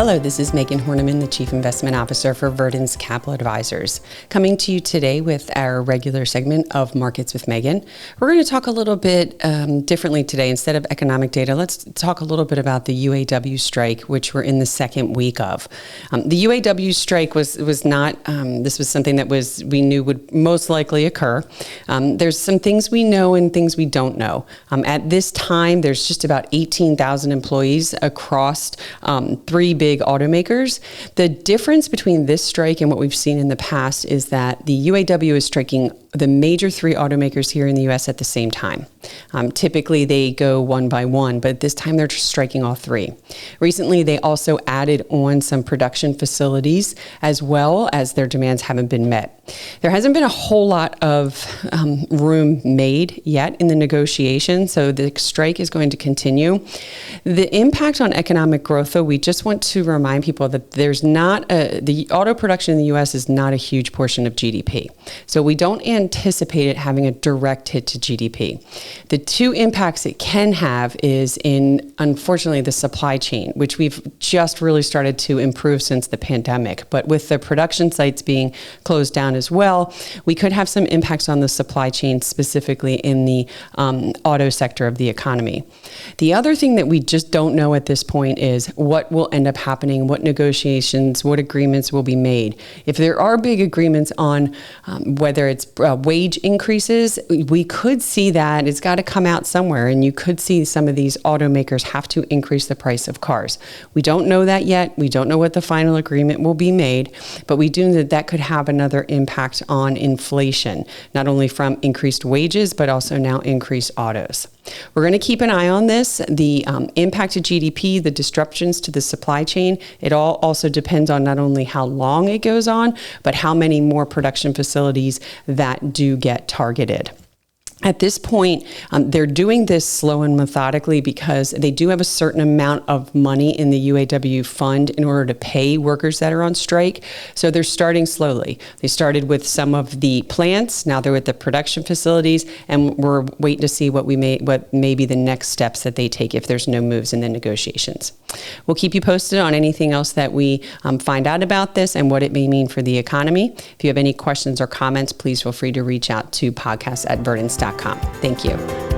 Hello, this is Megan Horneman, the Chief Investment Officer for Verden's Capital Advisors, coming to you today with our regular segment of Markets with Megan. We're going to talk a little bit differently today. Instead of economic data, let's talk a little bit about the UAW strike, which we're in the second week of. The UAW strike was not, this was something that we knew would most likely occur. There's some things we know and things we don't know. At this time, there's just about 18,000 employees across three big automakers. The difference between this strike and what we've seen in the past is that the UAW is striking the major three automakers here in the U.S. at the same time. Typically, they go one by one, but this time they're striking all three. Recently, they also added on some production facilities as well as their demands haven't been met. There hasn't been a whole lot of room made yet in the negotiation, so the strike is going to continue. The impact on economic growth, though, we just want to remind people that the auto production in the U.S. is not a huge portion of GDP. So we don't anticipate it having a direct hit to GDP. The two impacts it can have is in, unfortunately, the supply chain, which we've just really started to improve since the pandemic. But with the production sites being closed down as well, we could have some impacts on the supply chain, specifically in the auto sector of the economy. The other thing that we just don't know at this point is what will end up happening, what negotiations, what agreements will be made. If there are big agreements on whether it's wage increases, we could see that it's got to come out somewhere, and you could see some of these automakers have to increase the price of cars. We don't know that yet. We don't know what the final agreement will be made, but we do know that could have another impact on inflation, not only from increased wages, but also now increased autos. We're going to keep an eye on this, the impact to GDP, the disruptions to the supply chain. It all also depends on not only how long it goes on, but how many more production facilities that do get targeted. At this point, they're doing this slow and methodically because they do have a certain amount of money in the UAW fund in order to pay workers that are on strike. So they're starting slowly. They started with some of the plants. Now they're with the production facilities, and we're waiting to see what may be the next steps that they take if there's no moves in the negotiations. We'll keep you posted on anything else that we find out about this and what it may mean for the economy. If you have any questions or comments, please feel free to reach out to podcast@verdens.com. Thank you.